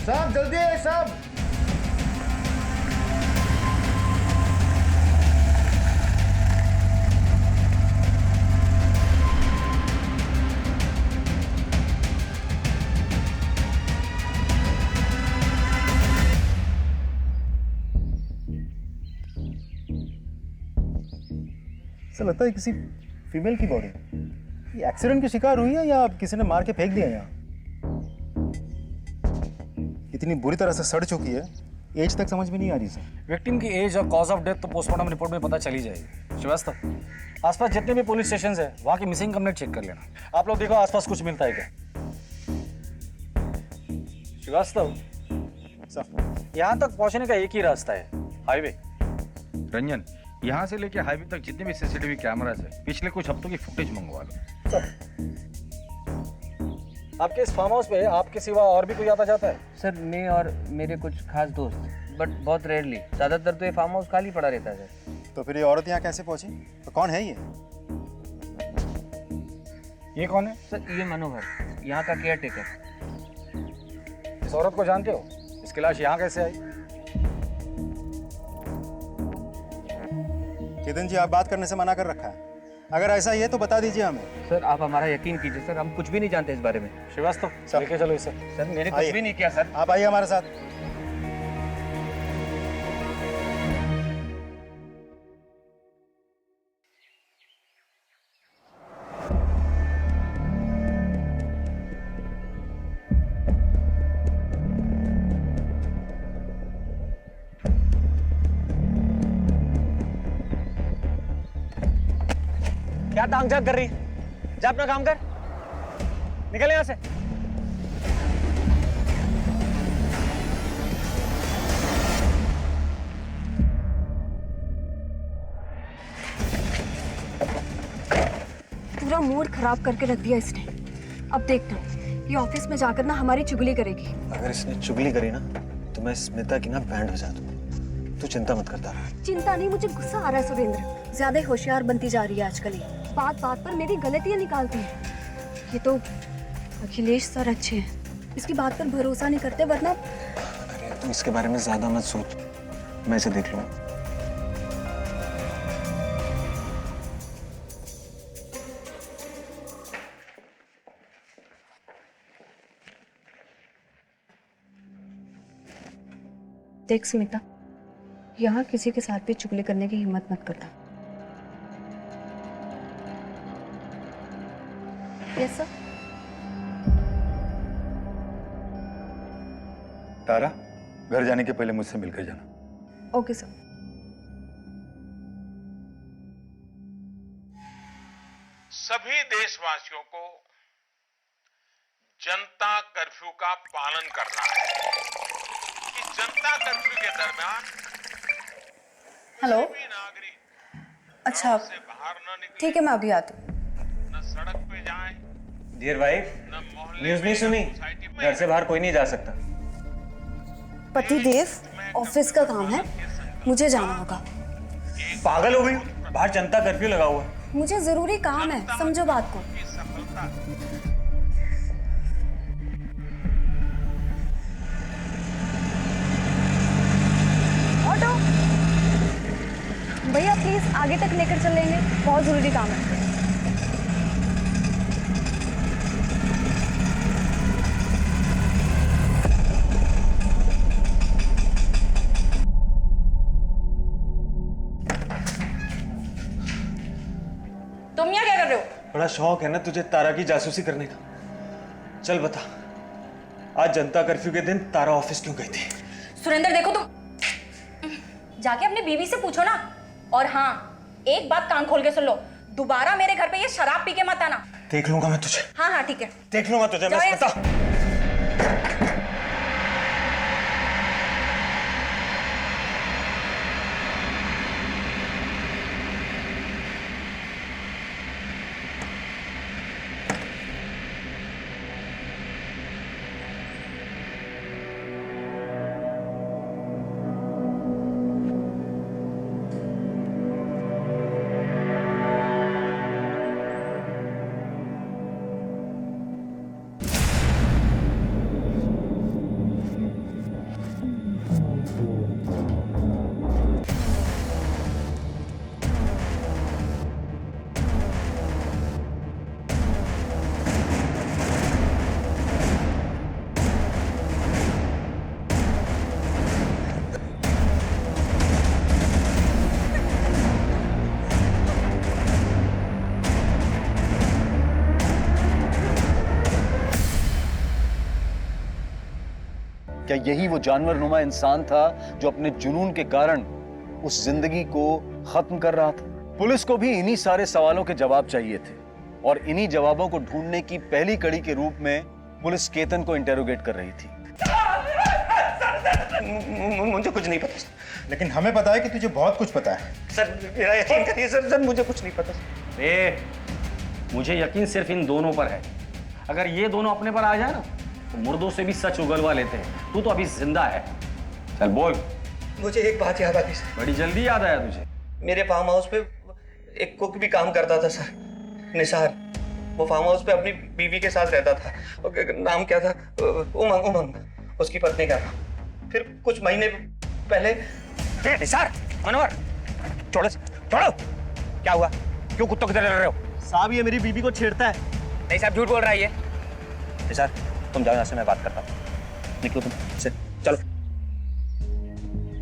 साहब जल्दी है साहब। ऐसा लगता है किसी फीमेल की बॉडी ये एक्सीडेंट की शिकार हुई है या किसी ने मार के फेंक दिया यहाँ। इतनी बुरी तरह से सड़ चुकी है, एज तक समझ में नहीं आ रही सर। विक्टिम की एज और कॉज ऑफ डेथ तो पोस्टमार्टम रिपोर्ट में पता चली जाएगी। श्रीवास्तव, आसपास जितने भी पुलिस स्टेशन है वहाँ की मिसिंग कंप्लेंट चेक कर लेना। आप लोग देखो आसपास कुछ मिलता है क्या। श्रीवास्तव, यहाँ तक पहुँचने का एक ही रास्ता है, हाईवे। रंजन, यहाँ से लेके हाईवे तक जितने भी सीसीटीवी कैमरास है पिछले कुछ हफ्तों की फुटेज मंगवा लो। आपके इस फार्म हाउस पे आपके सिवा और भी कोई आता जाता है? सर मैं और मेरे कुछ खास दोस्त, बट बहुत रेयरली। ज़्यादातर तो ये फार्म हाउस खाली पड़ा रहता है सर। तो फिर ये औरत यहाँ कैसे पहुंची? तो कौन है ये कौन है? सर ये मनोहर, यहाँ का केयर टेकर। इस औरत को जानते हो? इसकी लाश यहाँ कैसे आई? चेतन जी, आप बात करने से मना कर रखा है। अगर ऐसा ही है तो बता दीजिए हमें। सर आप हमारा यकीन कीजिए सर, हम कुछ भी नहीं जानते इस बारे में। श्रीवास्तव, लेके चलो इसे। सर मैंने आइए। कुछ भी नहीं किया सर। आप आइए हमारे साथ। क्या टांग झांक कर रही? जा अपना काम कर, निकल यहाँ से। पूरा मूड खराब करके रख दिया इसने। अब देखना, ये ऑफिस में जाकर ना हमारी चुगली करेगी। अगर इसने चुगली करी ना तो मैं स्मिता की ना बैंड बजा दूंगा। तू चिंता मत करता रहा। चिंता नहीं, मुझे गुस्सा आ रहा है सुरेंद्र। ज्यादा होशियार बनती जा रही है आजकल ये। बात बात पर मेरी गलतियां निकालती है। ये तो अखिलेश सर अच्छे हैं, इसकी बात पर भरोसा नहीं करते, वरना। अरे तू इसके बारे में ज्यादा मत सोच, मैं इसे देख लूंगा। देख स्मिता, यहाँ किसी के साथ भी चुगली करने की हिम्मत मत करना। Yes sir. तारा, घर जाने के पहले मुझसे मिलकर जाना। Okay sir. सभी देशवासियों को जनता कर्फ्यू का पालन करना है। कि जनता कर्फ्यू के दरमियान हेलो। सभी नागरिक अच्छा से बाहर न निकले, ठीक है, मैं अभी आती हूँ। न सड़क पे जाएं, डियर वाइफ, न मोहल्ले न्यूज़ नहीं में, सुनी? न सोसाइटी में। घर से बाहर कोई नहीं जा सकता। पति देव, ऑफिस का काम है, मुझे जाना होगा। पागल हो गई? बाहर जनता कर्फ्यू लगा हुआ है। मुझे जरूरी काम है, समझो बात को। की सफलता ऑटो भैया प्लीज आगे तक लेकर चलेंगे, बहुत जरूरी काम है। तुम यहाँ क्या कर रहे हो? बड़ा शौक है ना तुझे तारा की जासूसी करने का। चल बता, आज जनता कर्फ्यू के दिन तारा ऑफिस क्यों गई थी? सुरेंद्र देखो, तुम जाके अपनी बीवी से पूछो ना। और हाँ, एक बात कान खोल के सुन लो, दोबारा मेरे घर पे ये शराब पी के मत आना। देख लूंगा मैं तुझे। हाँ हाँ ठीक है। देख लूंगा तुझे मैं जाओ यहाँ स्मिता। क्या यही वो जानवरनुमा इंसान था जो अपने जुनून के कारण उस जिंदगी को खत्म कर रहा था? पुलिस को भी इन्हीं सारे सवालों के जवाब चाहिए थे और इन्हीं जवाबों को ढूंढने की पहली कड़ी के रूप में पुलिस केतन को इंटेरोगेट कर रही थी। मुझे कुछ नहीं पता लेकिन हमें पता है कि तुझे बहुत कुछ पता है। सर, मेरा यकीन करिए सर, मुझे कुछ नहीं पता। मुझे यकीन सिर्फ इन दोनों पर है। अगर ये दोनों अपने पर आ जाए ना तो मुर्दों से भी सच उगलवा लेते हैं। तू तो अभी जिंदा है। चल बोल। मुझे एक बात याद आ गई सर। बड़ी जल्दी याद आया तुझे? मेरे फार्म हाउस पे एक कुक भी काम करता था सर, निसार। वो फार्म हाउस पे अपनी बीवी के साथ रहता था। नाम क्या था? उमंग। उसकी पत्नी का नाम। फिर कुछ महीने पहले निसार, मनोहर, छोड़ो छोड़ो। क्या हुआ? क्यों कुत्तों की तरह लड़ रहे हो? साहब ये मेरी बीबी को छेड़ता है। नहीं साहब, झूठ बोल रहा है ये। निसार, तुम जाओ यहाँ से, मैं बात करता हूँ। निकलो तुम से, चलो।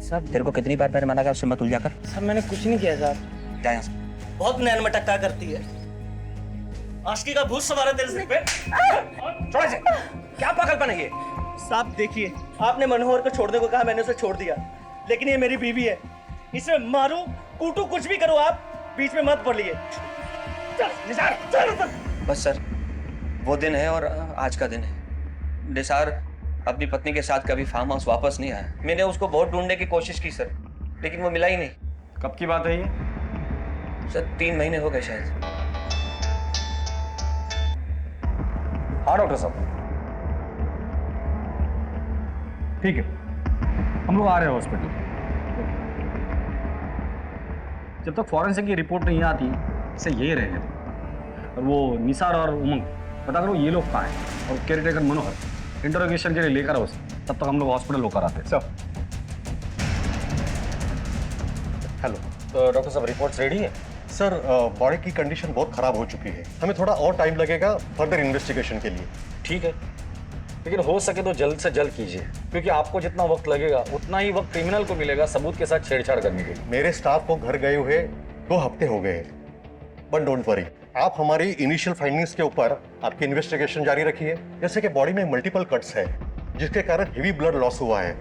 सर, तेरे को कितनी बार मैंने मना किया उससे मत उलझा कर? सर मैंने कुछ नहीं किया साहब। जा यहाँ से। बहुत नैन मटक्का करती है। आशिकी का भूत सवार है तेरे सिर पे। छोड़ से। क्या पागलपन है ये? साहब देखिए, आपने मनोहर को छोड़ने को कहा, मैंने उसे छोड़ दिया, लेकिन ये मेरी बीवी है। इसे मारू कूटू कुछ भी करो, आप बीच में मत पड़िए। बस सर, वो दिन है और आज का दिन है। निसार अपनी पत्नी के साथ कभी फार्म हाउस वापस नहीं आया। मैंने उसको बहुत ढूंढने की कोशिश की सर, लेकिन वो मिला ही नहीं। कब की बात है ये? सर 3 महीने हो गए शायद। हाँ डॉक्टर साहब, ठीक है, हम लोग आ रहे हैं हॉस्पिटल। जब तक फॉरेंसिक की रिपोर्ट नहीं आती इसे यही रहने दो। और वो निसार और उमंग पता करो ये लोग कहाँ हैं, और केयरटेकर मनोहर इंटरोगेशन के लिए लेकर आओ। तब तक हम लोग हॉस्पिटल होकर आते हैं। Sir hello. तो डॉक्टर साहब रिपोर्ट्स रेडी है? सर, बॉडी की कंडीशन बहुत खराब हो चुकी है। हमें थोड़ा और टाइम लगेगा फर्दर इन्वेस्टिगेशन के लिए। ठीक है, लेकिन हो सके तो जल्द से जल्द कीजिए, क्योंकि आपको जितना वक्त लगेगा उतना ही वक्त क्रिमिनल को मिलेगा सबूत के साथ छेड़छाड़ करने के लिए। मेरे स्टाफ को घर गए हुए 2 हफ्ते हो गए, बट डोंट वरी, आप हमारी इनिशियल फाइंडिंग्स के ऊपर आपकी इन्वेस्टिगेशन जारी रखिए। जैसे कि बॉडी में मल्टीपल कट्स है, जिसके कारण हेवी ब्लड लॉस हुआ है।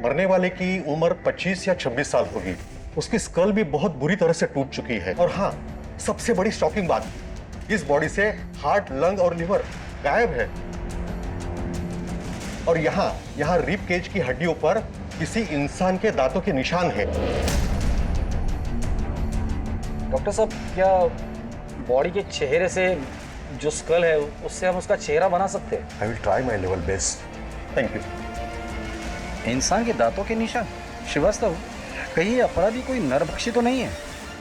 मरने वाले की उम्र 25 या 26 साल होगी। उसकी स्कल भी बहुत बुरी तरह से टूट चुकी है। और हाँ, सबसे बड़ी शॉकिंग बात, इस बॉडी से हार्ट, लंग और लिवर गायब है। और यहाँ रिब केज की हड्डियों पर किसी इंसान के दांतों के निशान है। डॉक्टर साहब, क्या बॉडी के चेहरे से जो स्कल है उससे हम उसका चेहरा बना सकते हैं? I will try my level best. Thank you. इंसान के दांतों के निशान? श्रीवास्तव, कहीं अपराधी कोई नरभक्षी तो नहीं है?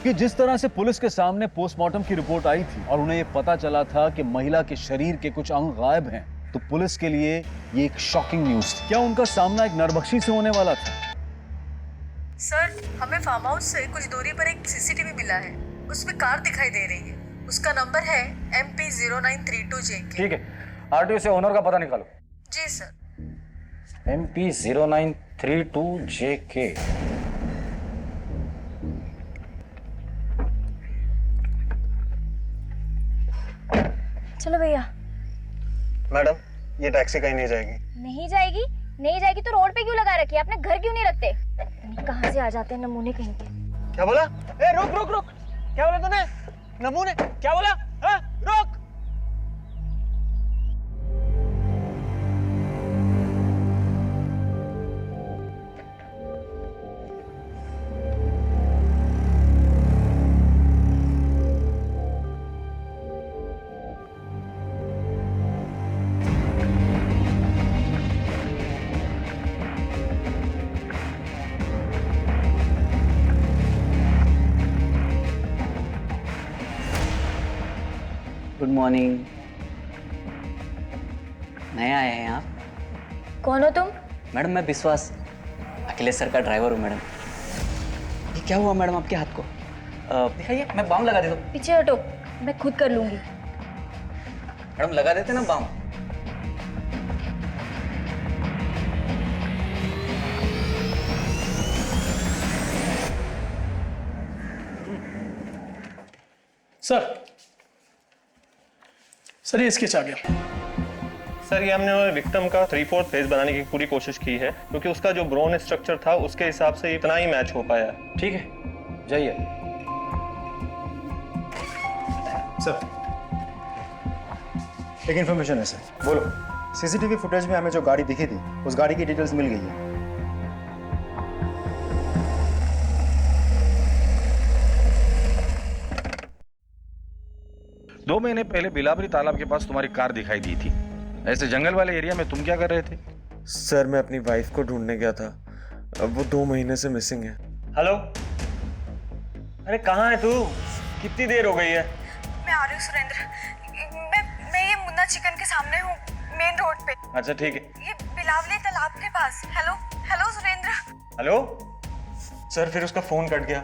कि जिस तरह से पुलिस के सामने पोस्टमार्टम की रिपोर्ट आई थी और उन्हें ये पता चला था कि महिला के शरीर के कुछ अंग गायब हैं, तो पुलिस के लिए ये एक शॉकिंग न्यूज़ थी। क्या उनका सामना एक नरभक्षी से होने वाला था? सर, हमें फार्म हाउस से कुछ दूरी पर एक सीसीटीवी मिला है। उसमें कार दिखाई दे रही है। उसका नंबर है MP0932JK। ठीक है, आरटीओ से ओनर का पता निकालो। जी सर। MP0932JK। चलो भैया। मैडम, ये टैक्सी कहीं नहीं जाएगी। नहीं जाएगी? नहीं जाएगी तो रोड पे क्यों लगा रखी है? आपने घर क्यों नहीं रखते? कहाँ से आ जाते हैं नमूने कहीं के। क्या बोला? ए रुक रुक रुक, क्या बोला तूने? नमूने क्या बोला? हाँ, रुक। Good morning. नया आए हैं आप? कौन हो तुम? मैडम मैं विश्वास, अखिलेश सर का ड्राइवर हूँ मैडम। ये क्या हुआ मैडम आपके हाथ को? दिखाइए, मैं बाम लगा देता हूँ। पीछे हटो, मैं खुद कर लूंगी। मैडम लगा देते ना बाम। सर ये स्केच आ गया। सर ये हमने विक्टिम का 3/4 फेस बनाने की पूरी कोशिश की है, क्योंकि उसका जो ब्रोन स्ट्रक्चर था उसके हिसाब से इतना ही मैच हो पाया। ठीक है, जाइए। सर एक इन्फॉर्मेशन है सर। बोलो। सीसीटीवी फुटेज में हमें जो गाड़ी दिखी थी उस गाड़ी की डिटेल्स मिल गई है। 2 महीने पहले बिलावरी तालाब के पास तुम्हारी कार दिखाई दी थी। ऐसे जंगल वाले एरिया में तुम क्या कर रहे थे? सर मैं अपनी वाइफ को ढूंढने गया था, अब वो 2 महीने से मिसिंग है। हेलो, अरे कहाँ है तू? कितनी देर हो गई है? मैं आ रही हूँ सुरेंद्र। मैं ये मुन्ना चिकन के सामने हूँ, मेन रोड पे। अच्छा ठीक है। ये बिलावली तालाब के पास। Hello hello Surendra. Hello sir, फिर उसका फोन कट गया,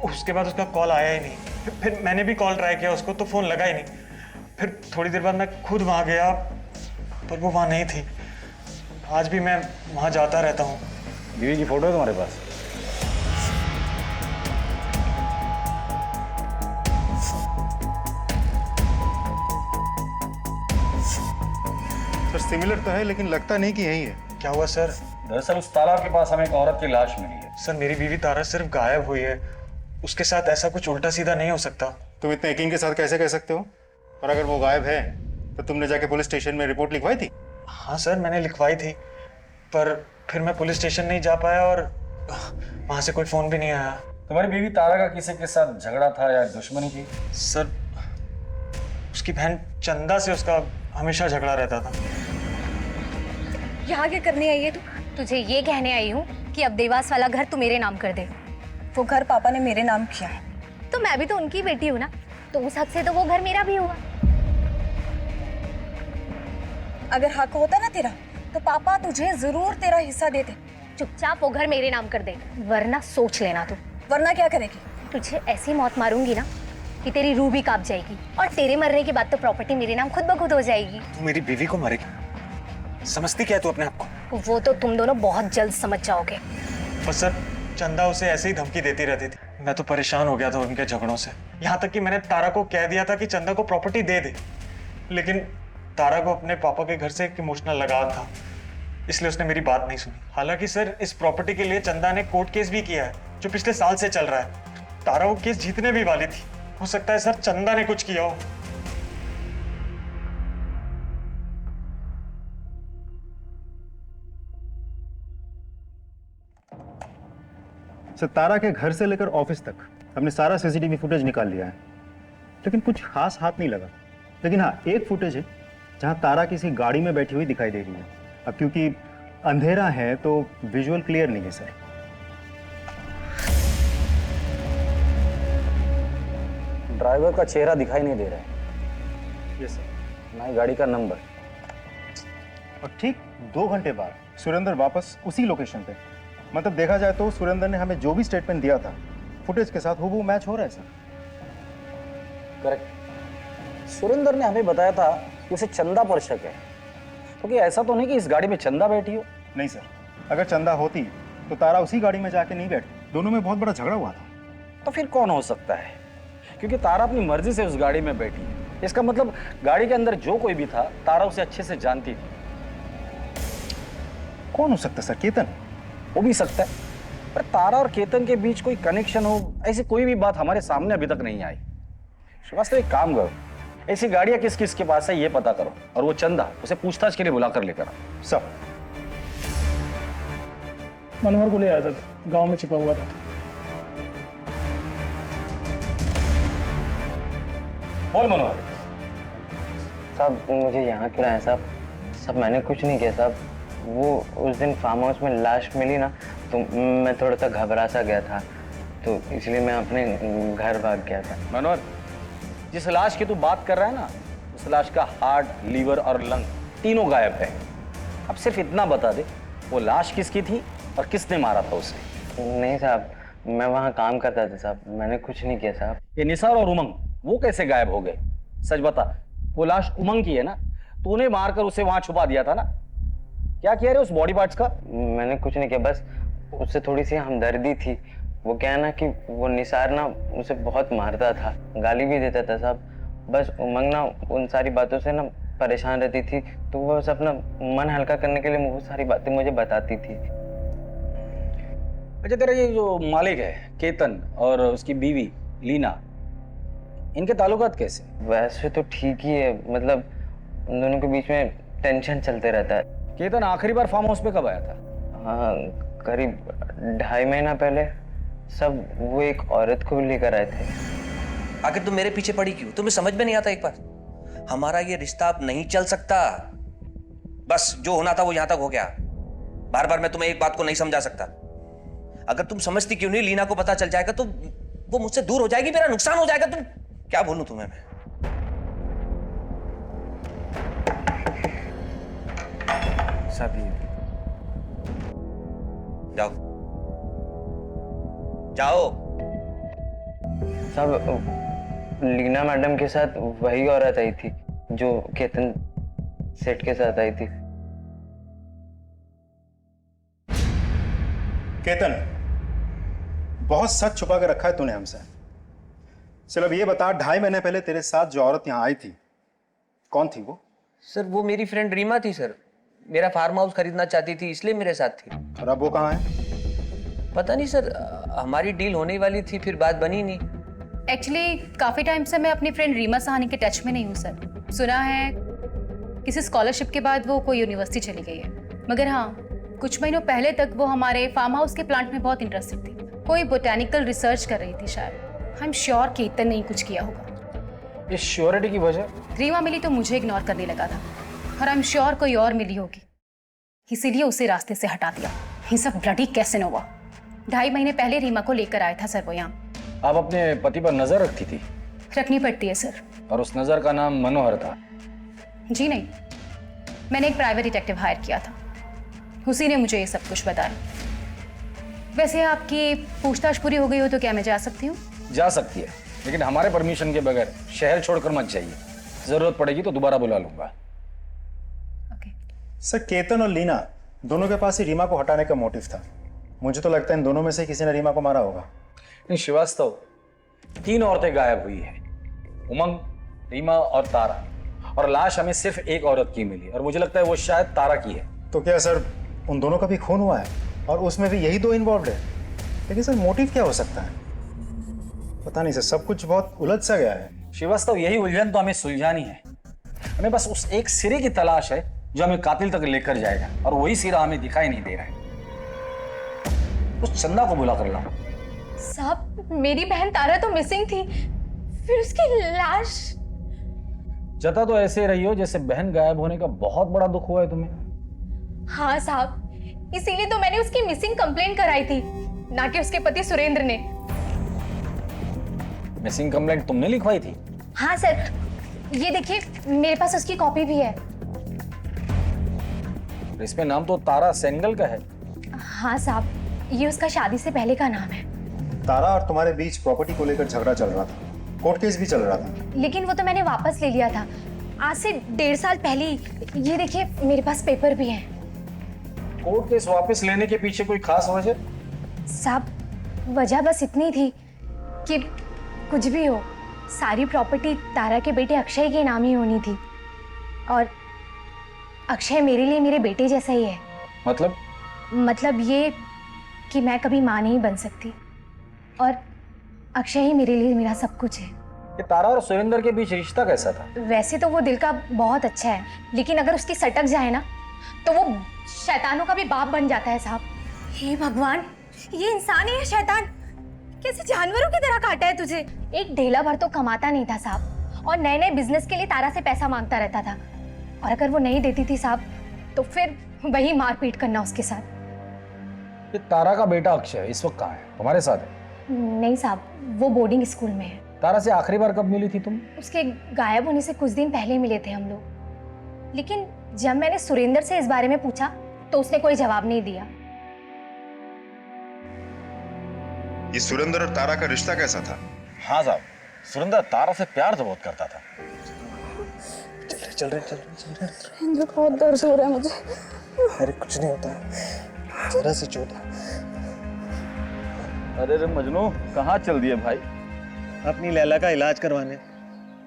उसके बाद उसका कॉल आया ही नहीं। फिर मैंने भी कॉल ट्राई किया उसको तो फोन लगा ही नहीं। फिर थोड़ी देर बाद मैं खुद वहाँ गया पर वो वहाँ नहीं थी। आज भी मैं वहाँ जाता रहता हूँ। बीवी की फोटो है तुम्हारे पास? सर सिमिलर तो है लेकिन लगता नहीं कि यही है। क्या हुआ सर? दरअसल उस तालाब के पास हमें एक औरत की लाश मिली है। सर मेरी बीवी तारा सिर्फ गायब हुई है, उसके साथ ऐसा कुछ उल्टा सीधा नहीं हो सकता। तुम इतने यकीन के साथ कैसे कह सकते हो? और अगर वो गायब है तो तुमने जाके पुलिस स्टेशन में रिपोर्ट लिखवाई थी? हाँ सर मैंने लिखवाई थी, पर फिर मैं पुलिस स्टेशन नहीं जा पाया और वहाँ से कोई फोन भी नहीं आया। तुम्हारी बीवी तारा का किसी के साथ झगड़ा था या दुश्मनी थी? सर उसकी बहन चंदा से उसका हमेशा झगड़ा रहता था। यहाँ क्या करने आई है तू? तुझे ये कहने आई हूँ कि अब देवास वाला घर तू मेरे नाम कर दे। वो घर पापा ने मेरे नाम किया है। तो मैं भी तो उनकी बेटी हूँ ना, तो उस हक से तो वो घर मेरा भी हुआ। अगर हक होता ना तेरा तो पापा तुझे जरूर तेरा हिस्सा देते। चुपचाप वो घर मेरे नाम कर दे, वरना सोच लेना तू। वरना क्या करेगी? तुझे ऐसी मौत मारूंगी ना कि तेरी रूह भी कांप जाएगी, और तेरे मरने के बाद तो प्रॉपर्टी मेरे नाम खुद ब खुद हो जाएगी। तू मेरी बीवी को मारेगी? समझती क्या है तू अपने आप को? वो तो तुम दोनों बहुत जल्द समझ जाओगे। बस सर चंदा उसे ऐसे ही धमकी देती रहती थी। मैं तो परेशान हो गया था उनके झगड़ों से, यहाँ तक कि मैंने तारा को कह दिया था कि चंदा को प्रॉपर्टी दे दे, लेकिन तारा को अपने पापा के घर से एक इमोशनल लगाव था, इसलिए उसने मेरी बात नहीं सुनी। हालांकि सर इस प्रॉपर्टी के लिए चंदा ने कोर्ट केस भी किया है जो पिछले साल से चल रहा है। तारा वो केस जीतने भी वाली थी। हो सकता है सर चंदा ने कुछ किया हो। सर तारा के घर से लेकर ऑफिस तक हमने सारा सीसीटीवी फुटेज निकाल लिया है, लेकिन कुछ खास हाथ नहीं लगा। लेकिन हाँ एक फुटेज है जहां तारा किसी गाड़ी में बैठी हुई दिखाई दे रही है। अब क्योंकि अंधेरा है तो विजुअल क्लियर नहीं है सर। ड्राइवर का चेहरा दिखाई नहीं दे रहा है। Yes sir. ना ही गाड़ी का नंबर। और ठीक 2 घंटे बाद सुरेंद्र वापस उसी लोकेशन पे। मतलब देखा जाए तो सुरेंद्र ने हमें जो भी स्टेटमेंट दिया था फुटेज के साथ हूबहू मैच हो रहा है सर। करेक्ट। सुरेंद्र ने हमें बताया था कि उसे चंदा पर शक है, तो क्या ऐसा तो नहीं कि इस गाड़ी में चंदा बैठी हो? नहीं सर, अगर चंदा होती तो तारा उसी गाड़ी में जाके नहीं बैठती। दोनों में बहुत बड़ा झगड़ा हुआ था। तो फिर कौन हो सकता है? क्योंकि तारा अपनी मर्जी से उस गाड़ी में बैठी है, इसका मतलब गाड़ी के अंदर जो कोई भी था तारा उसे अच्छे से जानती थी। कौन हो सकता है सर? केतन हो भी सकता है, पर तारा और केतन के बीच कोई कनेक्शन हो ऐसी कोई भी बात हमारे सामने अभी तक नहीं आई। श्रीवास्तव एक काम करो, ऐसी गाड़ियां किस किस के पास है ये पता करो, और वो चंदा उसे पूछताछ के लिए बुलाकर लेकर आओ। सब मनोहर को ले आया था, गांव में छिपा हुआ था। बोल मनोहर। साहब मुझे यहाँ क्यों लाया साहब? साहब मैंने कुछ नहीं किया साहब। वो उस दिन फार्म हाउस में लाश मिली ना, तो मैं थोड़ा सा घबरा सा गया था, तो इसलिए मैं अपने घर भाग गया था। मनोहर, जिस लाश की तू बात कर रहा है ना, उस लाश का हार्ट, लीवर और लंग तीनों गायब है। अब सिर्फ इतना बता दे, वो लाश किसकी थी और किसने मारा था उसे? नहीं साहब, मैं वहाँ काम करता था साहब, मैंने कुछ नहीं किया साहब। ये निसार और उमंग वो कैसे गायब हो गए? सच बता, वो लाश उमंग की है ना? तूने मारकर उसे वहां छुपा दिया था ना? क्या किया रे उस बॉडी पार्ट्स का? मैंने कुछ नहीं किया, बस उससे थोड़ी सी हमदर्दी थी। वो क्या है ना कि वो निसार ना उसे बहुत मारता था, गाली भी देता था साहब। बस उमंग ना उन सारी बातों से ना परेशान रहती थी तो वो बस अपना मन हल्का करने के लिए बहुत सारी बातें मुझे बताती थी। अच्छा, तेरा ये जो मालिक है केतन और उसकी बीवी लीना, इनके ताल्लुकात कैसे? वैसे तो ठीक ही है, मतलब उन दोनों के बीच में टेंशन चलते रहता है। केतन आखिरी बार फार्म हाउस पे कब आया था? हाँ, करीब 2.5 महीना पहले। सब वो एक औरत को लेकर आए थे। आखिर तुम मेरे पीछे पड़ी क्यों? तुम्हें समझ में नहीं आता एक बार? हमारा ये रिश्ता अब नहीं चल सकता। बस जो होना था वो यहां तक हो गया। बार बार मैं तुम्हें एक बात को नहीं समझा सकता। अगर तुम समझती क्यों नहीं, लीना को पता चल जाएगा तो वो मुझसे दूर हो जाएगी, मेरा नुकसान हो जाएगा। तुम क्या बोलूं तुम्हें मैं? सभी जाओ जाओ। सब लीना मैडम के साथ वही औरत आई थी जो केतन सेठ के साथ आई थी। केतन, बहुत सच छुपा के रखा है तूने हमसे। चल अब ये बता, 2.5 महीने पहले तेरे साथ जो औरत यहाँ आई थी, कौन थी वो? सर वो मेरी फ्रेंड रीमा थी सर। मेरा फार्म हाउस खरीदना चाहती थी, इसलिए मेरे साथ थी। और अब वो कहाँ है? पता नहीं सर, हमारी डील होने वाली थी, फिर बात बनी नहीं। एक्चुअली काफ़ी टाइम से मैं अपनी फ्रेंड रीमा सहानी के टच में नहीं हूँ सर। सुना है किसी स्कॉलरशिप के बाद वो कोई यूनिवर्सिटी चली गई है, मगर हाँ कुछ महीनों पहले तक वो हमारे फार्म हाउस के प्लांट में बहुत इंटरेस्टेड थी। कोई बोटेनिकल रिसर्च कर रही थी शायद। आई एम श्योर केतन ने कुछ किया होगा। इस श्योरिटी की वजह? रीमा मिली तो मुझे इग्नोर करने लगा था, और आई एम श्योर कोई और मिली होगी, इसीलिए उसे रास्ते से हटा दिया। ये सब ब्लडी कैसे हुआ? 2.5 महीने पहले रीमा को लेकर आया था सर वो यहाँ। आप अपने पति पर नजर रखती थी? रखनी पड़ती है सर। और उस नजर का नाम मनोहर था? जी नहीं, मैंने एक प्राइवेट डिटेक्टिव हायर किया था, उसी ने मुझे ये सब कुछ बताया। वैसे आपकी पूछताछ पूरी हो गई हो तो क्या मैं जा सकती हूँ? जा सकती है, लेकिन हमारे परमिशन के बगैर शहर छोड़कर मत जाइए। जरूरत पड़ेगी तो दोबारा बुला लूंगा। सर केतन और लीना दोनों के पास ही रीमा को हटाने का मोटिव था। मुझे तो लगता है इन दोनों में से किसी ने रीमा को मारा होगा। नहीं श्रीवास्तव, 3 औरतें गायब हुई है, उमंग, रीमा और तारा, और लाश हमें सिर्फ एक औरत की मिली, और मुझे लगता है वो शायद तारा की है। तो क्या सर उन दोनों का भी खून हुआ है और उसमें भी यही 2 इन्वॉल्व है? लेकिन सर मोटिव क्या हो सकता है? पता नहीं सर, सब कुछ बहुत उलझ सा गया है। श्रीवास्तव, यही उलझन तो हमें सुलझानी है। हमें बस उस एक सिरे की तलाश है जो हमें कातिल तक लेकर जाएगा, और वही सिरा हमें दिखाई नहीं दे रहा है। उस चंदा को बुला कर लाओ। साहब मेरी बहन तारा तो मिसिंग थी, फिर उसकी लाश। जता तो ऐसे रही हो जैसे बहन गायब होने का बहुत बड़ा दुख हुआ है तुम्हें। हाँ साहब, इसीलिए तो मैंने उसकी मिसिंग कंप्लेंट कराई थी, ना कि उसके पति सुरेंद्र ने। मिसिंग कंप्लेंट तुमने लिखवाई थी? हाँ सर, ये देखिए मेरे पास उसकी कॉपी भी है। इसमें नाम तो तारा सेंगल का है। हाँ साहब, ये उसका शादी से पहले का नाम है। तारा और तुम्हारे बीच प्रॉपर्टी को लेकर झगड़ा चल रहा था, कोर्ट केस भी चल रहा था। लेकिन वो तो मैंने वापस ले लिया था आज से 1.5 साल पहले। ये देखिए मेरे पास पेपर भी है। कोर्ट केस वापस लेने के पीछे कोई खास वजह? साहब वजह बस इतनी थी कि कुछ भी हो, सारी प्रॉपर्टी तारा के बेटे अक्षय के नाम ही होनी थी, और अक्षय मेरे लिए मेरे बेटे जैसा ही है। मतलब ये कि मैं कभी माँ नहीं बन सकती, और अक्षय ही मेरे लिए मेरा सब कुछ है। ये तारा और सुरेंद्र के बीच रिश्ता कैसा था? वैसे तो वो दिल का बहुत अच्छा है, लेकिन अगर उसकी सटक जाए ना तो वो शैतानों का भी बाप बन जाता है साहब। हे भगवान, ये इंसान है या शैतान? कैसे जानवरों की तरह काटा है तुझे? एक ढेला भर तो कमाता नहीं था साहब, और नए नए बिजनेस के लिए तारा से पैसा मांगता रहता था, और अगर वो नहीं देती थी साहब तो फिर वही मारपीट करना उसके साथ। ये तारा का बेटा अक्षय इस वक्त कहाँ है? तुम्हारे साथ है? नहीं साहब, वो बोर्डिंग स्कूल में है। तारा से आखिरी बार कब मिली थी तुम? उसके गायब होने से कुछ दिन पहले मिले थे हम लोग, लेकिन जब मैंने सुरेंद्र से इस बारे में पूछा तो उसने कोई जवाब नहीं दिया। ये सुरेंद्र और तारा का रिश्ता कैसा था? हाँ साहब, सुरेंद्र तारा से प्यार तो बहुत करता था। चल रहे इंद्र, बहुत दर्द हो रहा है मुझे। अरे कुछ नहीं होता है, जरा सी चोट है। अरे मजनू, कहाँ चल दिए भाई? अपनी लैला का इलाज करवाने।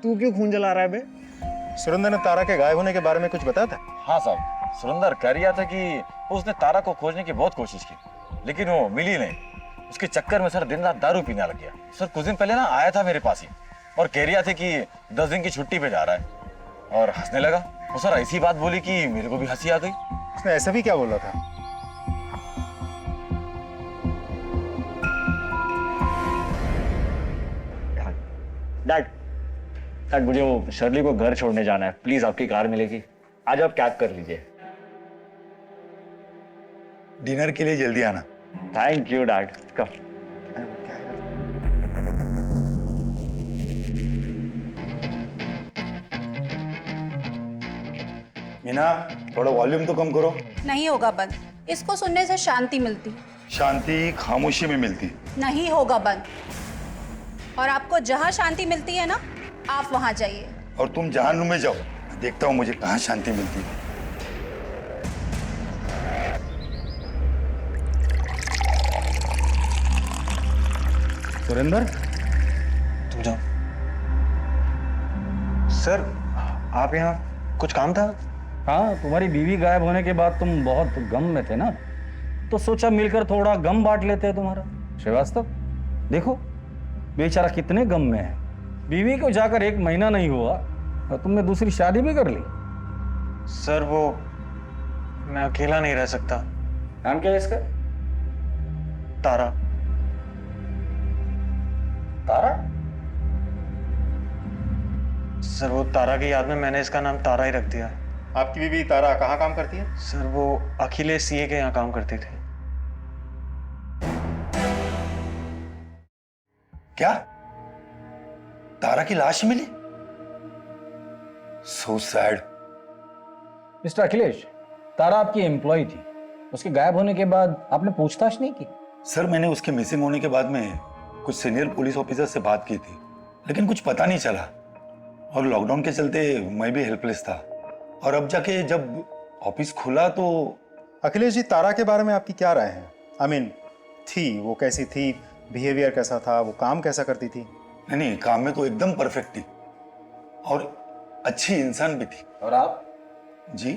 तू क्यों खून जला रहा है बे? सुरेंद्र ने तारा के गायब होने के बारे में कुछ बताया था? हाँ साहब, सुरेंद्र कह रहा था कि उसने तारा को खोजने की बहुत कोशिश की, लेकिन वो मिली नहीं। उसके चक्कर में सर दिन रात दारू पीने लग गया। सर कुछ दिन पहले ना आया था मेरे पास ही और कह रहा था कि 10 दिन की छुट्टी पे जा रहा है और हंसने लगा। वो सर ऐसी बात बोली कि मेरे को भी हंसी आ गई। उसने ऐसा भी क्या बोला था? डैड, मुझे वो शर्ली को घर छोड़ने जाना है, प्लीज आपकी कार मिलेगी? आज आप कैब कर लीजिए। डिनर के लिए जल्दी आना। Thank you dad. Come. Meena, थोड़ा वॉल्यूम तो कम करो। नहीं होगा बंद, इसको सुनने से शांति मिलती। शांति खामोशी में मिलती। नहीं होगा बंद। और आपको जहाँ शांति मिलती है ना, आप वहाँ जाइए। और तुम जहानुम में जाओ, देखता हूँ मुझे कहाँ शांति मिलती है। सुरेंद्र, तुम जाओ। सर, आप यहाँ कुछ काम था? हाँ, तुम्हारी बीवी गायब होने के बाद तुम बहुत गम में थे ना, तो सोचा मिलकर थोड़ा गम बांट लेते हैं तुम्हारा। श्रीवास्तव, देखो बेचारा कितने गम में है। बीवी को जाकर 1 महीना नहीं हुआ और तुमने दूसरी शादी भी कर ली। सर वो मैं अकेला नहीं रह सकता। नाम क्या है इसका? तारा। तारा? सर वो तारा की याद में मैंने इसका नाम तारा ही रख दिया। आपकी बीवी तारा कहाँ काम करती है? सर वो अखिलेश सीए के यहाँ काम करते थे। क्या तारा की लाश मिली? So sad. Mister Akhilesh, Tara आपकी एम्प्लॉय थी, उसके गायब होने के बाद आपने पूछताछ नहीं की? सर मैंने उसके मिसिंग होने के बाद में कुछ सीनियर पुलिस ऑफिसर से बात की थी, लेकिन कुछ पता नहीं चला और लॉकडाउन के चलते मैं भी हेल्पलेस था। और अब जाके जब ऑफिस खुला तो। अखिलेश जी, तारा के बारे में आपकी क्या राय है? आई मीन, थी वो कैसी थी, बिहेवियर कैसा था, वो काम कैसा करती थी? नहीं, काम में तो एकदम परफेक्ट थी और अच्छी इंसान भी थी। और आप? जी,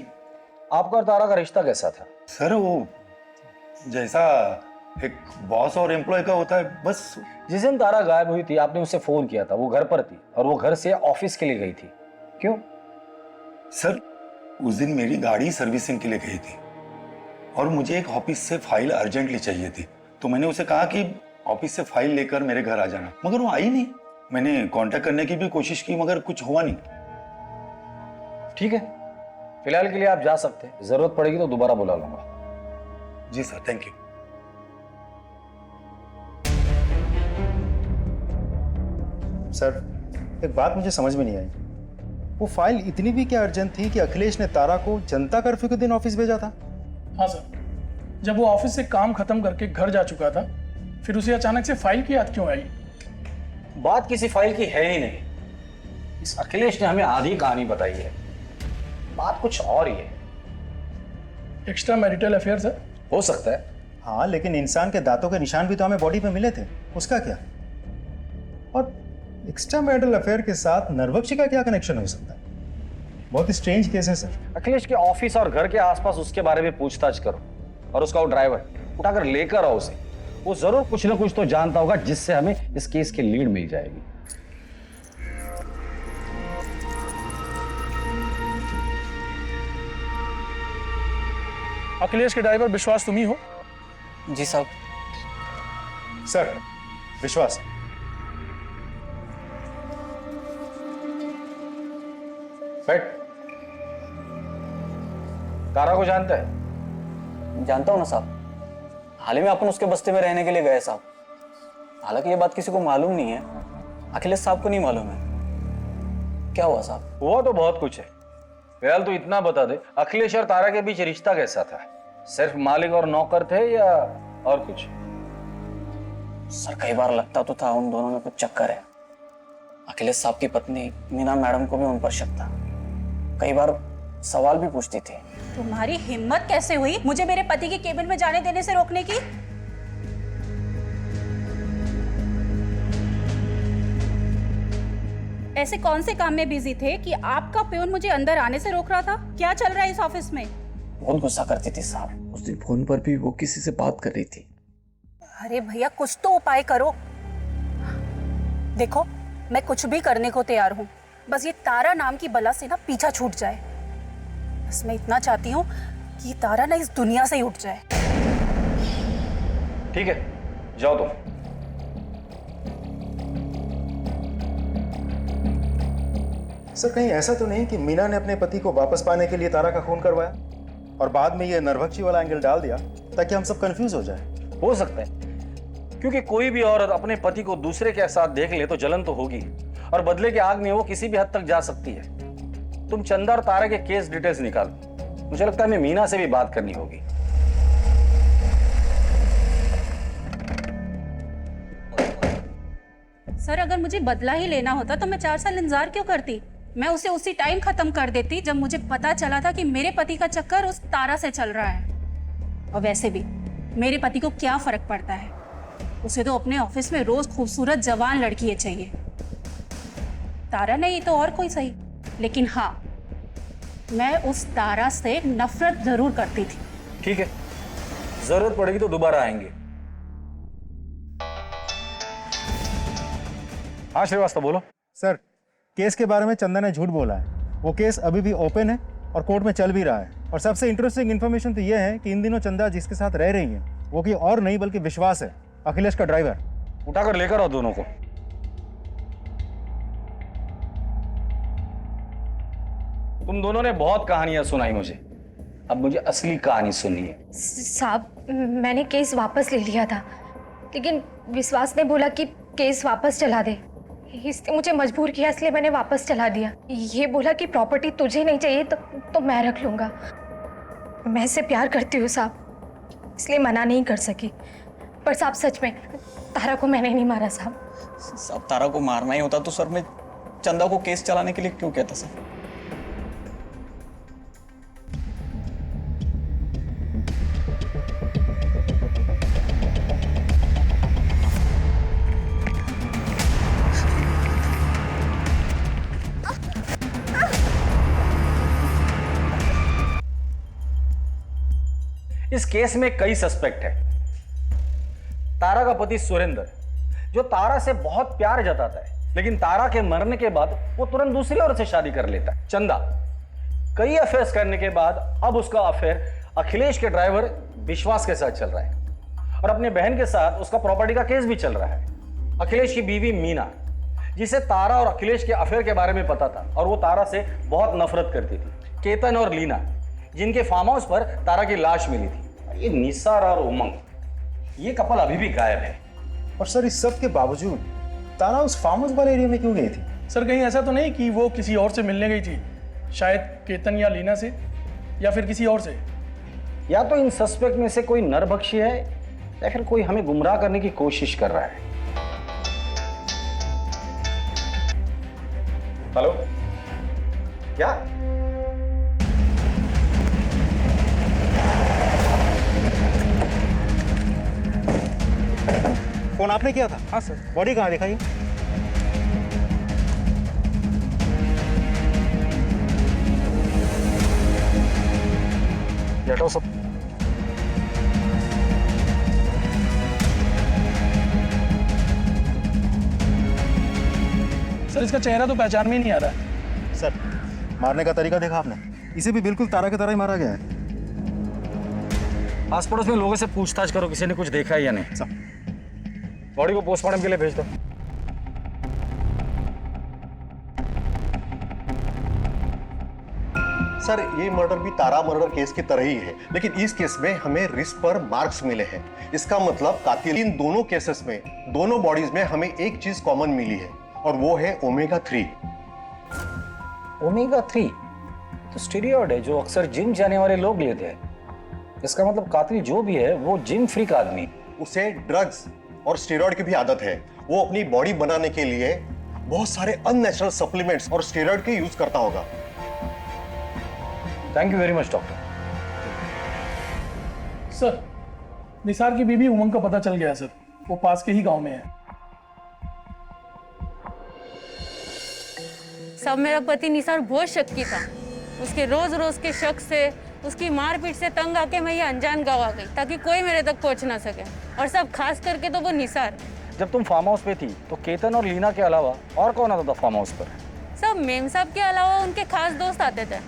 आपका और तारा का रिश्ता कैसा था? सर वो जैसा एक बॉस और एम्प्लॉय का होता है, बस। जिस दिन तारा गायब हुई थी आपने उसे फोन किया था, वो घर पर थी और वो घर से ऑफिस के लिए गई थी, क्यों? सर उस दिन मेरी गाड़ी सर्विसिंग के लिए गई थी और मुझे एक ऑफिस से फाइल अर्जेंटली चाहिए थी, तो मैंने उसे कहा कि ऑफिस से फाइल लेकर मेरे घर आ जाना, मगर वो आई नहीं। मैंने कांटेक्ट करने की भी कोशिश की मगर कुछ हुआ नहीं। ठीक है, फिलहाल के लिए आप जा सकते हैं, जरूरत पड़ेगी तो दोबारा बुला लूंगा। जी सर, थैंक यू। सर, एक बात मुझे समझ में नहीं आई, वो फाइल इतनी भी क्या अर्जेंट थी कि अखिलेश ने तारा को जनता कर्फ्यू के दिन ऑफिस भेजा था? हाँ सर, जब वो ऑफिस से काम खत्म करके घर जा चुका था, फिर उसे अचानक से फाइल की याद क्यों आई? बात किसी फाइल की है ही नहीं। इस अखिलेश ने हमें आधी कहानी बताई है, बात कुछ और ही है। Extra marital affair sir? हो सकता है। हाँ, लेकिन इंसान के दांतों के निशान भी तो हमें बॉडी पे मिले थे, उसका क्या? और एक्स्ट्रा मैरिटल अफेयर के साथ नरबख्शी का क्या कनेक्शन हो सकता है? बहुत स्ट्रेंज केस है सर। अखिलेश के ऑफिस और घर के आसपास उसके बारे में पूछताछ करो और उसका वो ड्राइवर उठाकर लेकर आओ उसे। वो जरूर कुछ ना कुछ तो जानता होगा जिससे हमें इस केस की लीड मिल जाएगी। अखिलेश के ड्राइवर विश्वास तुम ही हो? जी साहब। सर, विश्वास। बैठ। तारा को जानता है? जानता हूँ ना साहब, हाल ही में अपन उसके बस्ते में रहने के लिए गए साहब। हालांकि ये बात किसी को मालूम नहीं है, अखिलेश साहब को नहीं मालूम है। क्या हुआ साहब? हुआ तो बहुत कुछ है, फिलहाल तो इतना बता दे, अखिलेश और तारा के बीच रिश्ता कैसा था? सिर्फ मालिक और नौकर थे या और कुछ? सर कई बार लगता तो था उन दोनों में कुछ चक्कर है। अखिलेश साहब की पत्नी मीना मैडम को भी उन पर शक था, कई बार सवाल भी पूछती थी। तुम्हारी हिम्मत कैसे हुई मुझे मेरे पति के केबिन में जाने देने से रोकने की? ऐसे कौन से काम में बिजी थे कि आपका प्यून मुझे अंदर आने से रोक रहा था? क्या चल रहा है इस ऑफिस में? बहुत गुस्सा करती थी साहब। उस दिन फोन पर भी वो किसी से बात कर रही थी। अरे भैया कुछ तो उपाय करो। देखो मैं कुछ भी करने को तैयार हूँ, बस ये तारा नाम की बला से ना पीछा छूट जाए। बस मैं इतना चाहती हूँ कि ये तारा ना इस दुनिया से ही उठ जाए। ठीक है, जाओ तुम। सर कहीं ऐसा तो नहीं कि मीना ने अपने पति को वापस पाने के लिए तारा का खून करवाया और बाद में ये नरभक्षी वाला एंगल डाल दिया ताकि हम सब कंफ्यूज हो जाए? हो सकता है, क्योंकि कोई भी औरत अपने पति को दूसरे के साथ देख ले तो जलन तो होगी, और बदले की आग में वो किसी भी हद तक जा सकती है। तुम चंदा और तारा के केस डिटेल्स निकालो। मुझे लगता है हमें मीना से भी बात करनी होगी। सर अगर मुझे बदला ही लेना होता तो मैं 4 साल इंतजार क्यों करती? मैं उसे उसी टाइम खत्म कर देती जब मुझे पता चला था कि मेरे पति का चक्कर उस तारा से चल रहा है। और वैसे भी मेरे पति को क्या फर्क पड़ता है, उसे तो अपने ऑफिस में रोज खूबसूरत जवान लड़की चाहिए। तारा नहीं तो और कोई सही, लेकिन हाँ मैं उस तारा से नफरत जरूर करती थी। ठीक है, जरूरत पड़ेगी तो दोबारा आएंगे। हाँ श्रीवास्तव बोलो। सर केस के बारे में चंदा ने झूठ बोला है। वो केस अभी भी ओपन है और कोर्ट में चल भी रहा है। और सबसे इंटरेस्टिंग इन्फॉर्मेशन तो ये है कि इन दिनों चंदा जिसके साथ रह रही है वो कि और नहीं बल्कि विश्वास है, अखिलेश का ड्राइवर। उठाकर लेकर आओ दोनों को। तुम दोनों ने बहुत कहानियां सुनाई मुझे, अब मुझे असली कहानी सुननी है। साहब मैंने केस वापस ले लिया था, लेकिन विश्वास ने बोला कि केस वापस चला दे। इसने मुझे मजबूर किया, इसलिए मैंने वापस चला दिया। ये बोला कि प्रॉपर्टी तुझे नहीं चाहिए तो मैं रख लूंगा। मैं इससे प्यार करती हूँ साहब, इसलिए मना नहीं कर सकी। पर साहब सच में तारा को मैंने नहीं मारा साहब। तारा को मारना ही होता तो सर मैं चंदा को केस चलाने के लिए क्यों कहता सर? इस केस में कई सस्पेक्ट है। तारा का पति सुरेंद्र, जो तारा से बहुत प्यार जताता है, लेकिन तारा के मरने के बाद वो तुरंत दूसरी औरत से शादी कर लेता है। चंदा, कई अफेयर्स करने के बाद अब उसका अफेयर अखिलेश के ड्राइवर विश्वास के साथ चल रहा है, और अपने बहन के साथ उसका प्रॉपर्टी का केस भी चल रहा है। अखिलेश की बीवी मीना, जिसे तारा और अखिलेश के अफेयर के बारे में पता था और वो तारा से बहुत नफरत करती थी। केतन और लीना, जिनके फार्म हाउस पर तारा की लाश मिली थी। ये निसार और उमंग, ये कपल अभी भी गायब है। और सर इस सब के बावजूद तारा उस फार्म हाउस वाले एरिया में क्यों गई थी? सर कहीं ऐसा तो नहीं कि वो किसी और से मिलने गई थी, शायद केतन या लीना से, या फिर किसी और से। या तो इन सस्पेक्ट में से कोई नरभक्षी है या फिर कोई हमें गुमराह करने की कोशिश कर रहा है। हेलो, क्या? फोन आपने किया था? हाँ सर। बॉडी कहाँ दिखाइए? हटाओ सब। सर इसका चेहरा तो पहचान में ही नहीं आ रहा है। सर मारने का तरीका देखा आपने? इसे भी बिल्कुल तारा की तरह ही मारा गया है। आस पड़ोस में लोगों से पूछताछ करो, किसी ने कुछ देखा है या नहीं। सब बॉडी को पोस्टमार्टम के लिए भेज दो। सर ये मर्डर भी तारा मर्डर केस की तरह ही है, लेकिन इस केस में हमें रिस्ट पर मार्क्स मिले हैं। इसका मतलब कातिल इन दोनों केसेस में, दोनों बॉडीज में हमें एक चीज कॉमन मिली है, और वो है ओमेगा 3। ओमेगा 3 तो स्टेरॉइड है जो अक्सर जिम जाने वाले लोग लेते हैं। इसका मतलब कातिल जो भी है वो जिम फ्रीक आदमी। उसे ड्रग्स और स्टेरॉइड की भी आदत है। वो अपनी बॉडी बनाने के लिए बहुत सारे अननेचुरल सप्लीमेंट्स और स्टेरॉइड के यूज करता होगा। Thank you very much doctor. Sir Nisar की बीवी उमंग का पता चल गया सर, वो पास के ही गांव में है। सब मेरा पति निसार बहुत शक्की था। उसके रोज रोज के शक से, उसकी मारपीट से तंग आके मैं ये अनजान गवा गई ताकि कोई मेरे तक पहुंच ना सके, और सब खास करके तो वो निसार। जब तुम फार्म हाउस पे थी तो केतन और लीना के अलावा और कौन आता था फार्म हाउस पर? सब मेम साहब के अलावा उनके खास दोस्त आते थे।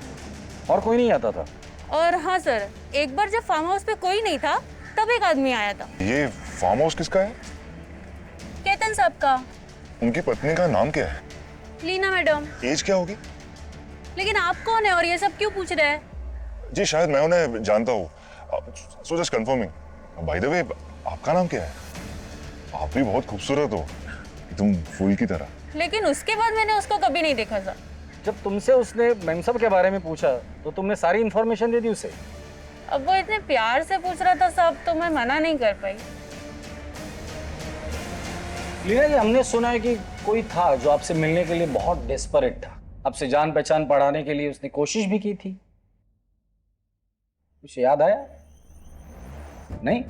और कोई नहीं आता था? और हाँ सर, एक बार जब फार्म हाउस पे कोई नहीं था तब एक आदमी आया था। ये फार्म हाउस किसका है? केतन साहब का। उनकी पत्नी का नाम क्या है? लीना मैडम। एज क्या होगी? लेकिन आप कौन है और ये सब क्यों पूछ रहे हैं? जी शायद मैं उन्हें जानता हूँ। So just confirming. By the way, आपका नाम क्या है? आप भी बहुत खूबसूरत हो, तुम फूल की तरह। लेकिन उसके बाद मैंने उसको कभी नहीं देखा सर। जब तुमसे उसने मेम साहब के बारे में पूछा तो तुमने सारी इंफॉर्मेशन दे दी उसे? अब वो इतने प्यार से पूछ रहा था साहब, तो मैं मना नहीं कर पाई। लीना जी, हमने सुना है कि कोई था जो आपसे मिलने के लिए बहुत डेस्परेट था, आपसे जान पहचान बढ़ाने के लिए उसने कोशिश भी की थी। कुछ याद आया? नहीं?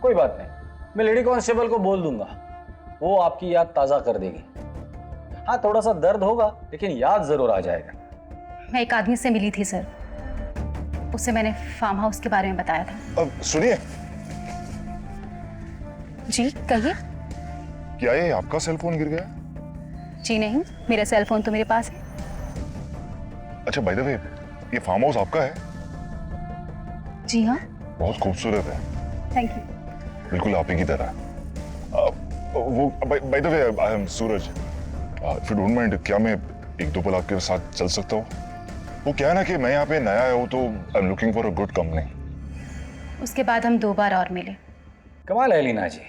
कोई बात नहीं, मैं लेडी कांस्टेबल को बोल दूंगा, वो आपकी याद ताजा कर देगी। हाँ, थोड़ा सा दर्द होगा लेकिन याद जरूर आ जाएगा। मैं एक आदमी से मिली थी सर, उसे मैंने फार्म हाउस के बारे में बताया था। अब सुनिए। जी कहिए। क्या ये आपका सेल फोन गिर गया? जी नहीं, मेरा सेल फोन तो मेरे पास है। अच्छा, बाय द वे, ये फार्म हाउस आपका है? जी हाँ। बहुत खूबसूरत है। Thank you. बिल्कुल आप ही की तरह। वो bye the way, I am Suraj. If you don't mind, क्या मैं एक दो पल आपके साथ चल सकता हूँ? वो क्या है ना कि मैं यहाँ पे नया आया हूँ, तो I am looking for a good company. उसके बाद हम 2 बार और मिले। कमाल है लीना जी,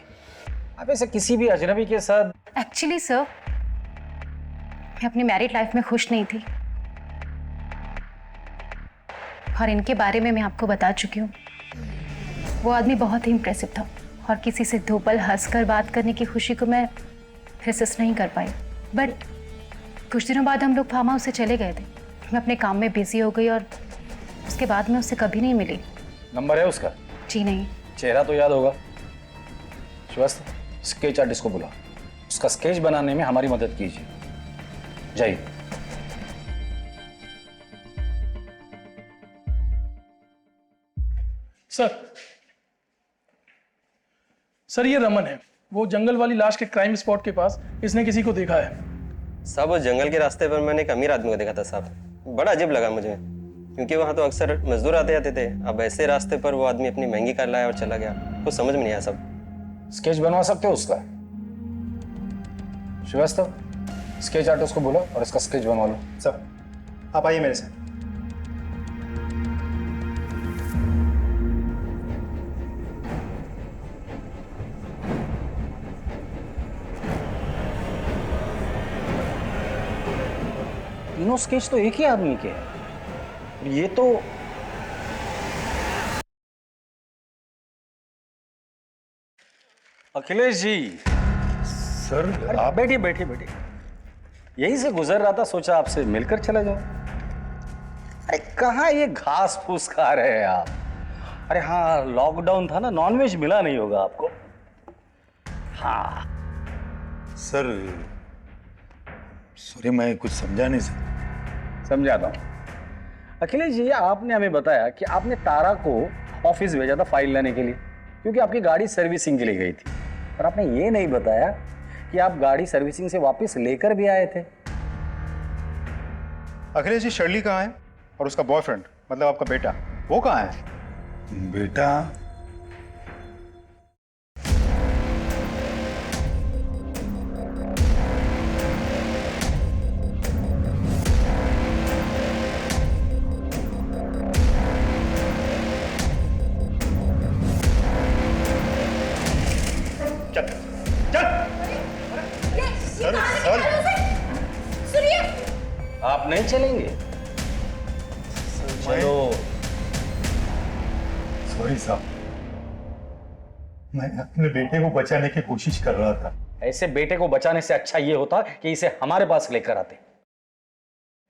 आप ऐसे किसी भी अजनबी के साथ। एक्चुअली सर, मैं अपनी मैरिड लाइफ में खुश नहीं थी, और इनके बारे में मैं आपको बता चुकी हूँ। वो आदमी बहुत ही इम्प्रेसिव था, और किसी से 2 पल हंसकर बात करने की खुशी को मैं रेसिस्ट नहीं कर पाई। बट कुछ दिनों बाद हम लोग फार्म हाउस से चले गए थे। मैं अपने काम में बिजी हो गई, और उसके बाद मैं उससे कभी नहीं मिली। नंबर है उसका? जी नहीं। चेहरा तो याद होगा। श्रीवास्तव, स्केच आर्टिस्ट को बुला, उसका स्केच बनाने में हमारी मदद कीजिए। जाइए। सर ये रमन है, वो जंगल वाली लाश के क्राइम स्पॉट के पास इसने किसी को देखा है। साहब, उस जंगल के रास्ते पर मैंने एक अमीर आदमी को देखा था साहब। बड़ा अजीब लगा मुझे, क्योंकि वहाँ तो अक्सर मजदूर आते जाते थे। अब ऐसे रास्ते पर वो आदमी अपनी महंगी कार लाया और चला गया, कुछ समझ में नहीं आया सब। स्केच बनवा सकते हो उसका? श्रीवास्तव, स्केच आर्टिस्ट को बोलो और इसका स्केच बनवा लो। सर, आप आइए मेरे साथ। तीनों स्केच तो एक ही आदमी के हैं। ये तो अखिलेश जी। सर आप बैठिए बैठिए बैठिए। यहीं से गुजर रहा था, सोचा आपसे मिलकर चला जाऊं। अरे कहाँ ये घास फूस खा रहे हैं आप? अरे हाँ, लॉकडाउन था ना, नॉनवेज मिला नहीं होगा आपको। हाँ सर, सॉरी, मैं कुछ समझा नहीं सर। समझाता हूँ। अखिलेश जी, आपने हमें बताया कि आपने तारा को ऑफिस भेजा था फाइल लाने के लिए, क्योंकि आपकी गाड़ी सर्विसिंग के लिए गई थी। पर आपने ये नहीं बताया कि आप गाड़ी सर्विसिंग से वापस लेकर भी आए थे। अखिलेश जी, शर्ली कहाँ है? और उसका बॉयफ्रेंड, मतलब आपका बेटा, वो कहाँ है? बेटा? आप नहीं चलेंगे? चलो। सॉरी साहब, मैं अपने बेटे को बचाने की कोशिश कर रहा था। ऐसे बेटे को बचाने से अच्छा ये होता कि इसे हमारे पास लेकर आते।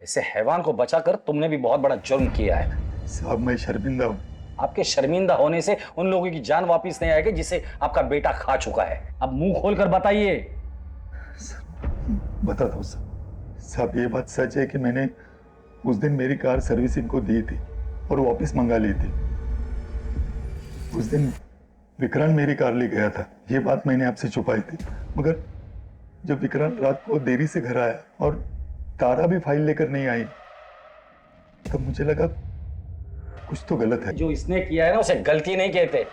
ऐसे हैवान को बचाकर तुमने भी बहुत बड़ा जुर्म किया है। साहब, मैं शर्मिंदा हूँ। आपके शर्मिंदा होने से उन लोगों की जान वापस नहीं आएगी जिसे आपका बेटा खा चुका है। अब मुंह खोलकर बताइए। बता दो साहब ये बात सच है कि मैंने उस दिन मेरी कार सर्विसिंग को दी थी और वापस मंगा ली थी। उस दिन विक्रांत मेरी कार ले गया था, ये बात मैंने आपसे छुपाई थी। मगर जब विक्रांत रात को देरी से घर आया और तारा भी फाइल लेकर नहीं आई, तब मुझे लगा कुछ तो गलत है। जो इसने किया है ना उसे गलती नहीं कहते,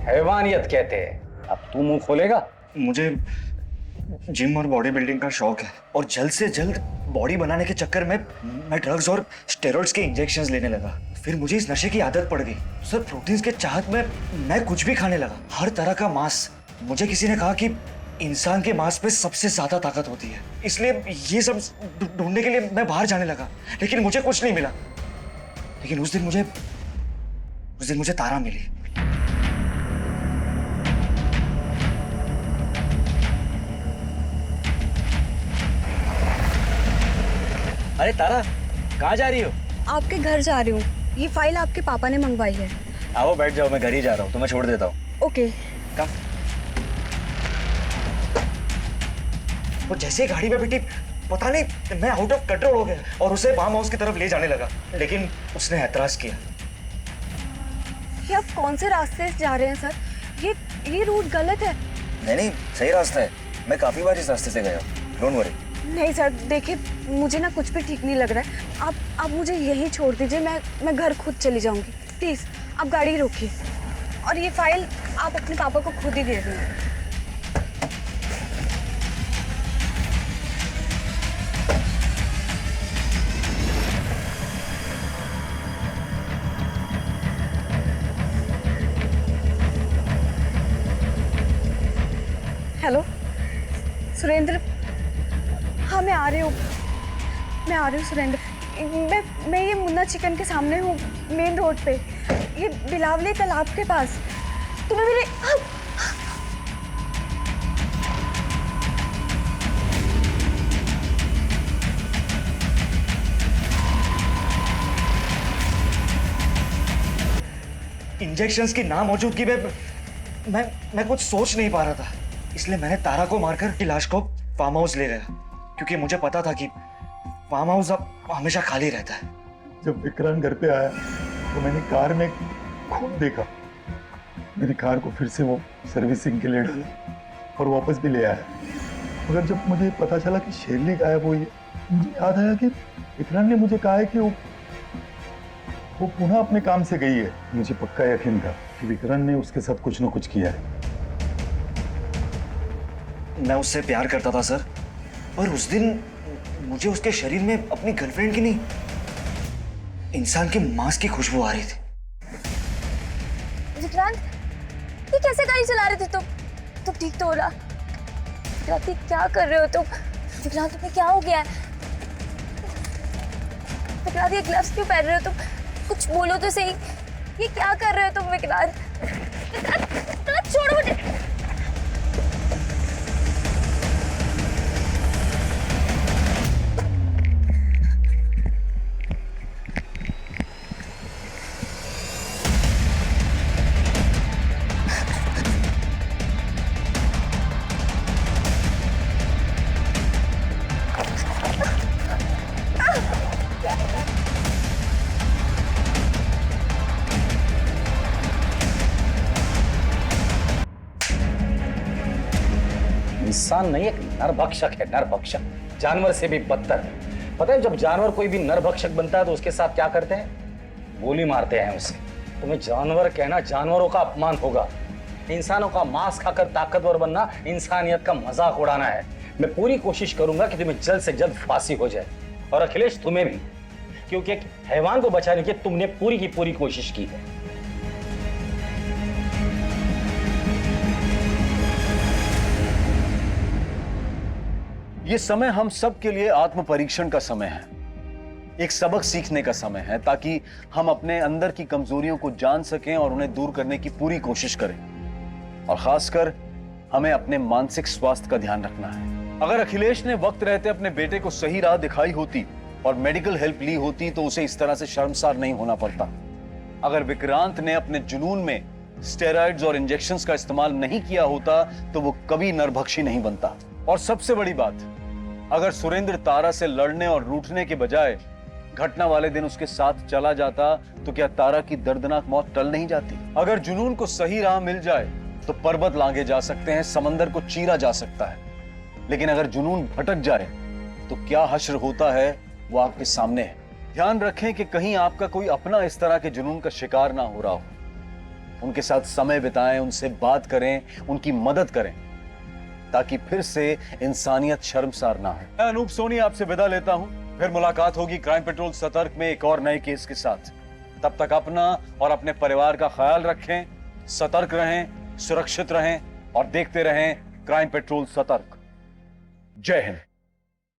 हैवानियत कहते हैं। अब तू मुंह खोलेगा? मुझे जिम और बॉडी बिल्डिंग का शौक है और जल्द से जल्द बॉडी बनाने के चक्कर में मैं ड्रग्स और स्टेरॉइड्स के इंजेक्शंस लेने लगा। फिर मुझे इस नशे की आदत पड़ गई सर। प्रोटीन्स के चाहत में मैं कुछ भी खाने लगा, हर तरह का मांस। मुझे किसी ने कहा कि इंसान के मांस पे सबसे ज्यादा ताकत होती है, इसलिए ये सब ढूंढने के लिए मैं बाहर जाने लगा, लेकिन मुझे कुछ नहीं मिला। लेकिन उस दिन मुझे तारा मिली। अरे तारा, कहाँ जा रही हो? आपके घर जा रही हूँ, ये फाइल आपके पापा ने मंगवाई है। आओ बैठ जाओ, मैं घर ही जा रहा हूँ, तुम्हें छोड़ देता हूँ। ओके। वो जैसे गाड़ी में बैठी, पता नहीं मैं आउट ऑफ कंट्रोल हो गया और उसे फार्म हाउस की तरफ ले जाने लगा, लेकिन उसने ऐतराज किया। ये आप कौन से रास्ते से जा रहे हैं सर? ये रूट गलत है। नहीं, सही रास्ता है, मैं काफी बार इस रास्ते से गया हूँ, डोंट वरी। नहीं सर, देखिए मुझे ना कुछ भी ठीक नहीं लग रहा है। आप मुझे यहीं छोड़ दीजिए, मैं घर खुद चली जाऊंगी। प्लीज आप गाड़ी रोकिए और ये फाइल आप अपने पापा को खुद ही दे देना। हेलो सुरेंद्र, हाँ मैं आ रही हूँ सुरेंद्र। मैं ये मुन्ना चिकन के सामने हूँ, मेन रोड पे, ये बिलावली तालाब के पास। तुम्हें मेरे इंजेक्शंस की नामौजूदगी में मैं कुछ सोच नहीं पा रहा था, इसलिए मैंने तारा को मारकर की लाश को फार्म हाउस ले गया, क्योंकि मुझे पता था कि फार्म हाउस अब हमेशा खाली रहता है। जब विक्रांत घर पे आया तो मैंने कार में खून देखा। मेरी कार को फिर से वो सर्विसिंग के लिए डाला और वापस भी ले आया। मगर जब मुझे पता चला कि शेरली गायब हुई है, मुझे याद आया कि विक्रांत ने मुझे कहा है कि वो पुनः अपने काम से गई है। मुझे पक्का यकीन था कि विक्रांत ने उसके साथ कुछ न कुछ किया है। मैं उससे प्यार करता था सर, पर उस दिन मुझे उसके शरीर में अपनी गर्लफ्रेंड की नहीं, इंसान के मांस की खुशबू आ रही थी। विक्रांत, ये कैसे गाड़ी चला रहे थे तुम ठीक तो हो रहा? विक्रांत, क्या कर रहे हो तुम? विक्रांत, तुम्हें क्या हो गया है? विक्रांत, ये ग्लव्स क्यों पहन रहे हो तुम? कुछ बोलो तो सही, ये क्या कर रहे हो तुम? विक्रांत, विक्रांत छोड़ो मुझे। इंसान नहीं, एक नरभक्षक है, नरभक्षक, जानवर से भी बदतर। पता है जब जानवर कोई भी नरभक्षक बनता है तो उसके साथ क्या करते हैं? गोली मारते हैं उसे। तुम्हें जानवर कहना जानवरों का अपमान होगा। इंसानों का मांस खाकर ताकतवर बनना इंसानियत का मजाक उड़ाना है। मैं पूरी कोशिश करूंगा कि तुम्हें जल्द से जल्द फांसी हो जाए, और अखिलेश तुम्हें भी, क्योंकि एक हैवान को बचाने की तुमने पूरी की पूरी कोशिश की है। ये समय हम सब के लिए आत्म परीक्षण का समय है, एक सबक सीखने का समय है, ताकि हम अपने अंदर की कमजोरियों को जान सकें और उन्हें दूर करने की पूरी कोशिश करें। और खासकर हमें अपने मानसिक स्वास्थ्य का ध्यान रखना है। अगर अखिलेश ने वक्त रहते अपने बेटे को सही राह दिखाई होती और मेडिकल हेल्प ली होती तो उसे इस तरह से शर्मसार नहीं होना पड़ता। अगर विक्रांत ने अपने जुनून में स्टेरॉइड्स और इंजेक्शंस का इस्तेमाल नहीं किया होता तो वो कभी नरभक्षी नहीं बनता। और सबसे बड़ी बात, अगर सुरेंद्र तारा से लड़ने और रूठने के बजाय घटना वाले दिन उसके साथ चला जाता तो क्या तारा की दर्दनाक मौत टल नहीं जाती? अगर जुनून को सही राह मिल जाए तो पर्वत लांघे जा सकते हैं, समंदर को चीरा जा सकता है, लेकिन अगर जुनून भटक जाए तो क्या हश्र होता है वो आपके सामने है। ध्यान रखें कि कहीं आपका कोई अपना इस तरह के जुनून का शिकार ना हो रहा हो। उनके साथ समय बिताएं, उनसे बात करें, उनकी मदद करें, ताकि फिर से इंसानियत शर्मसार ना हो। मैं अनूप सोनी आपसे विदा लेता हूं। फिर मुलाकात होगी क्राइम पेट्रोल सतर्क में एक और नए केस के साथ। तब तक अपना और अपने परिवार का ख्याल रखें, सतर्क रहें, सुरक्षित रहें और देखते रहें क्राइम पेट्रोल सतर्क। जय हिंद।